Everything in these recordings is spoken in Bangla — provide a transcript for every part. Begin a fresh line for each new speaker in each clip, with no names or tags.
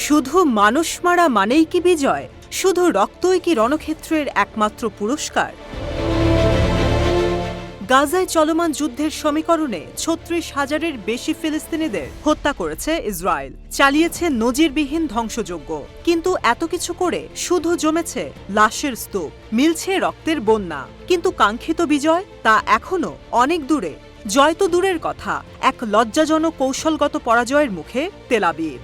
শুধু মানুষ মারা মানেই কি বিজয়? শুধু রক্তই কি রণক্ষেত্রের একমাত্র পুরস্কার? গাজায় চলমান যুদ্ধের সমীকরণে ৩৬,০০০-এর বেশি ফিলিস্তিনিদের হত্যা করেছে ইসরায়েল, চালিয়েছে নজিরবিহীন ধ্বংসযজ্ঞ। কিন্তু এত কিছু করে শুধু জমেছে লাশের স্তূপ, মিলছে রক্তের বন্যা। কিন্তু কাঙ্ক্ষিত বিজয় তা এখনো অনেক দূরে। জয় তো দূরের কথা, এক লজ্জাজনক কৌশলগত পরাজয়ের মুখে তেল আবিব।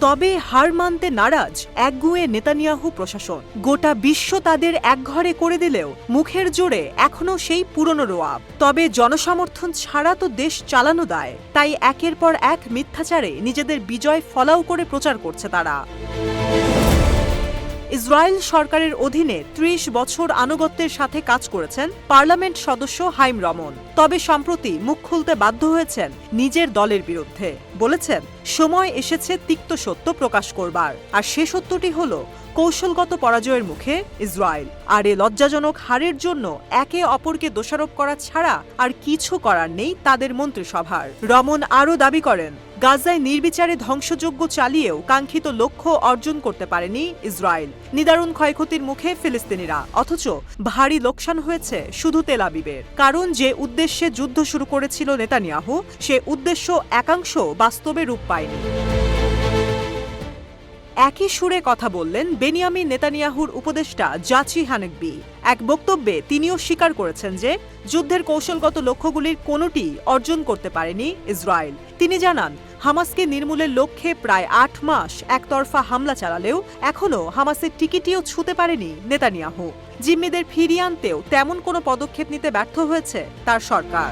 তবে হার মানতে নারাজ একগুঁয়ে নেতানিয়াহু প্রশাসন। গোটা বিশ্ব তাদের একঘরে করে দিলেও মুখের জোরে এখনো সেই পুরনো রোয়াব। তবে জনসমর্থন ছাড়া তো দেশ চালানো দায়, তাই একের পর এক মিথ্যাচারে নিজেদের বিজয় ফলাও করে প্রচার করছে তারা। ইসরায়েল সরকারের অধীনে ৩০ বছর আনুগত্যের সাথে কাজ করেছেন পার্লামেন্ট সদস্য হাইম রমন। তবে সম্প্রতি মুখ খুলতে বাধ্য হয়েছেন নিজের দলের বিরুদ্ধে। বলেছেন, সময় এসেছে তিক্ত সত্য প্রকাশ করবার, আর সে সত্যটি হল কৌশলগত পরাজয়ের মুখে ইসরায়েল। আর এ লজ্জাজনক হারের জন্য একে অপরকে দোষারোপ করা ছাড়া আর কিছু করার নেই তাদের মন্ত্রিসভার। রমন আরও দাবি করেন, গাজায় নির্বিচারে ধ্বংসযজ্ঞ চালিয়েও কাঙ্ক্ষিত লক্ষ্য অর্জন করতে পারেনি ইসরায়েল। নিদারুণ ক্ষয়ক্ষতির মুখে ফিলিস্তিনিরা, অথচ ভারী লোকসান হয়েছে শুধু তেল আবিবের। কারণ যে উদ্দেশ্যে যুদ্ধ শুরু করেছিল নেতানিয়াহু, সে উদ্দেশ্য একাংশ বাস্তবে রূপ পায়নি। একই সুরে কথা বললেন বেনিয়ামিন নেতানিয়াহুর উপদেষ্টা জাচি হানেকবি। এক বক্তব্যে তিনিও স্বীকার করেছেন যে যুদ্ধের কৌশলগত লক্ষ্যগুলির কোনোটি অর্জন করতে পারেনি ইসরায়েল। তিনি জানান, হামাসকে নির্মূলের লক্ষ্যে প্রায় ৮ মাস একতরফা হামলা চালালেও এখনও হামাসের টিকিটিও ছুঁতে পারেনি নেতানিয়াহু। জিম্মিদের ফিরিয়ে আনতেও তেমন কোনো পদক্ষেপ নিতে ব্যর্থ হয়েছে তার সরকার।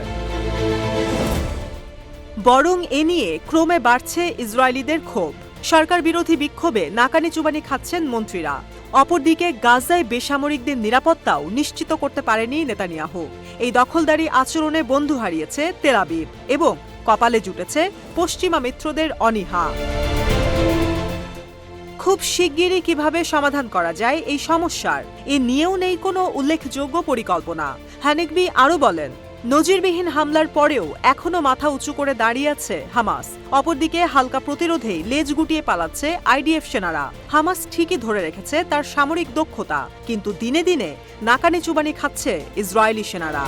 বরং এ নিয়ে ক্রমে বাড়ছে ইসরায়েলিদের ক্ষোভ। সরকার বিরোধী বিক্ষোভে নাকানি চুবানি খাচ্ছেন মন্ত্রীরা। অপরদিকে গাজায় বেসামরিকদের নিরাপত্তাও নিশ্চিত করতে পারেনি নেতানিয়াহু। এই দখলদারি আচরণে বন্ধু হারিয়েছে তেল আবিব এবং কপালে জুটেছে পশ্চিমা মিত্রদের অনীহা। খুব শিগগিরই কিভাবে সমাধান করা যায় এই সমস্যার, এ নিয়েও নেই কোনো উল্লেখযোগ্য পরিকল্পনা। হানেকবি আরও বলেন, নজিরবিহীন হামলার পরেও এখনো মাথা উঁচু করে দাঁড়িয়ে আছে হামাস। অপরদিকে হালকা প্রতিরোধেই লেজ গুটিয়ে পালাচ্ছে আইডিএফ সেনারা। হামাস ঠিকই ধরে রেখেছে তার সামরিক দক্ষতা, কিন্তু দিনে দিনে নাকানি চুবানি খাচ্ছে ইসরায়েলি সেনারা।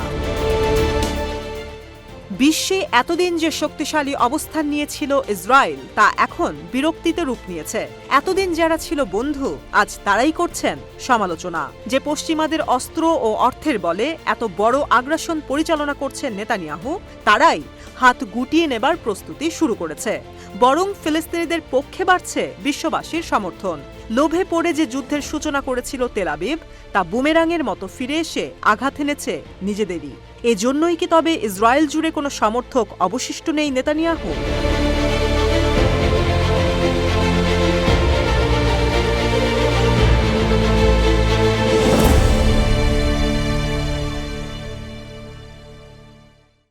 বিশ্বে এতদিন যে শক্তিশালী অবস্থান নিয়েছিল ইসরায়েল, তা এখন বিরক্তিতে রূপ নিয়েছে। এতদিন যারা ছিল বন্ধু, আজ তারাই করছেন সমালোচনা। যে পশ্চিমাদের অস্ত্র ও অর্থের বলে এত বড় আগ্রাসন পরিচালনা করছেন নেতানিয়াহু, তারাই হাত গুটিয়ে নেবার প্রস্তুতি শুরু করেছে। বরং ফিলিস্তিনিদের পক্ষে বাড়ছে বিশ্ববাসীর সমর্থন। লোভে পড়ে যে যুদ্ধের সূচনা করেছিল তেল আবিব, তা বুমেরাঙের মতো ফিরে এসে আঘাত এনেছে নিজেদেরই। এজন্যই কি তবে ইসরায়েল জুড়ে কোনো সমর্থক অবশিষ্ট নেই নেতানিয়াহু?